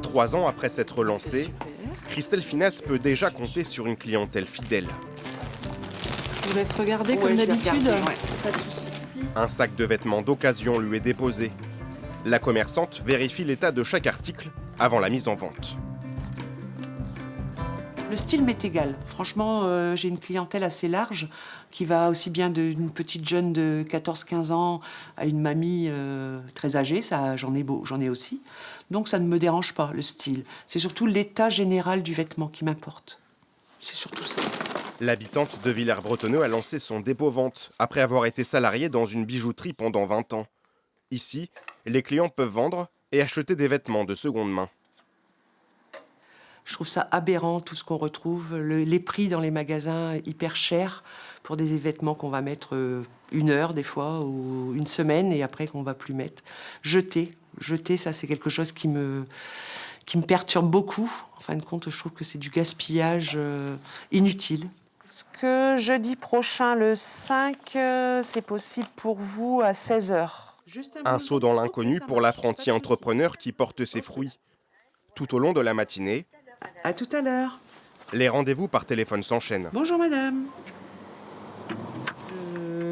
3 ans après s'être lancée, Christelle Finesse peut déjà compter sur une clientèle fidèle. Je vous laisse regarder comme d'habitude. Pas de souci. Un sac de vêtements d'occasion lui est déposé. La commerçante vérifie l'état de chaque article avant la mise en vente. Le style m'est égal. Franchement, j'ai une clientèle assez large qui va aussi bien d'une petite jeune de 14-15 ans à une mamie très âgée. Ça, j'en ai aussi. Donc ça ne me dérange pas, le style. C'est surtout l'état général du vêtement qui m'importe. C'est surtout ça. L'habitante de Villers-Bretonneux a lancé son dépôt-vente après avoir été salariée dans une bijouterie pendant 20 ans. Ici, les clients peuvent vendre et acheter des vêtements de seconde main. Je trouve ça aberrant, tout ce qu'on retrouve. Les prix dans les magasins hyper chers pour des vêtements qu'on va mettre 1 heure des fois ou 1 semaine et après qu'on va plus mettre. Jeter, ça c'est quelque chose qui me perturbe beaucoup. En fin de compte, je trouve que c'est du gaspillage inutile. Est-ce que jeudi prochain, le 5, c'est possible pour vous à 16h? Un saut dans l'inconnu pour l'apprenti entrepreneur qui porte ses fruits. Tout au long de la matinée, À tout à l'heure. les rendez-vous par téléphone s'enchaînent. Bonjour madame.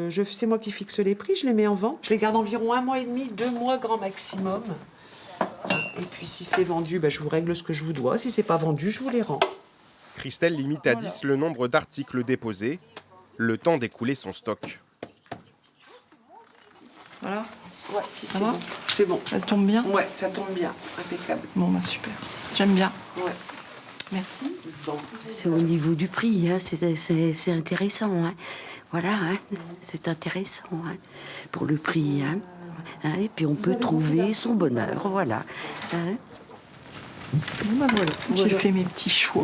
C'est moi qui fixe les prix, je les mets en vente. Je les garde environ 1 mois et demi, 2 mois grand maximum. Et puis si c'est vendu, je vous règle ce que je vous dois. Si c'est pas vendu, je vous les rends. Christelle limite à 10 le nombre d'articles déposés, le temps d'écouler son stock. Voilà. Ouais, si Ça c'est va bon. C'est bon. Elle tombe bien. Ouais, ça tombe bien. Impeccable. Bon, super. J'aime bien. Ouais. Merci. C'est au niveau du prix, hein. C'est intéressant. Hein. Voilà, hein. C'est intéressant hein. Pour le prix. Hein. Hein, et puis on peut trouver son bonheur, voilà. Hein. Bon, voilà. J'ai fait mes petits choix.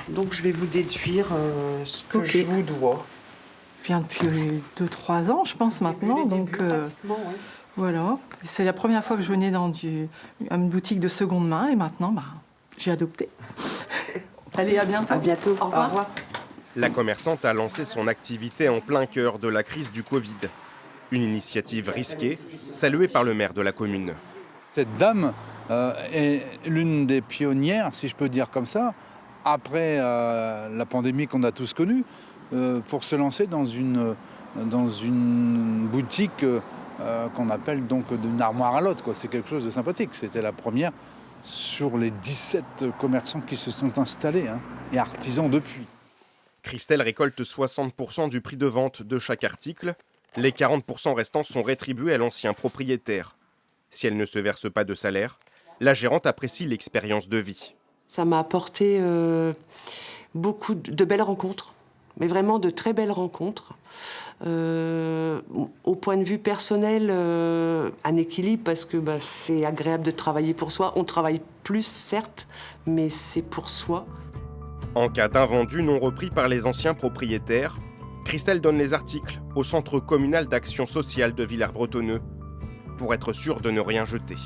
Donc je vais vous déduire ce que Ok. je vous dois. Je viens depuis 2-3 ans, je pense, maintenant. Donc, voilà. C'est la première fois que je venais dans une boutique de seconde main et maintenant, j'ai adopté. Allez, à bientôt. À bientôt. Au revoir. Au revoir. La commerçante a lancé son activité en plein cœur de la crise du Covid. Une initiative risquée, saluée par le maire de la commune. Cette dame est l'une des pionnières, si je peux dire comme ça, après la pandémie qu'on a tous connue, pour se lancer dans une boutique qu'on appelle donc d'une armoire à l'autre. C'est quelque chose de sympathique. C'était la première sur les 17 commerçants qui se sont installés et artisans depuis. Christelle récolte 60% du prix de vente de chaque article. Les 40% restants sont rétribués à l'ancien propriétaire. Si elle ne se verse pas de salaire, la gérante apprécie l'expérience de vie. Ça m'a apporté beaucoup de belles rencontres, mais vraiment de très belles rencontres. Au point de vue personnel, un équilibre parce que c'est agréable de travailler pour soi. On travaille plus, certes, mais c'est pour soi. En cas d'invendu non repris par les anciens propriétaires, Christelle donne les articles au Centre communal d'action sociale de Villers-Bretonneux pour être sûre de ne rien jeter.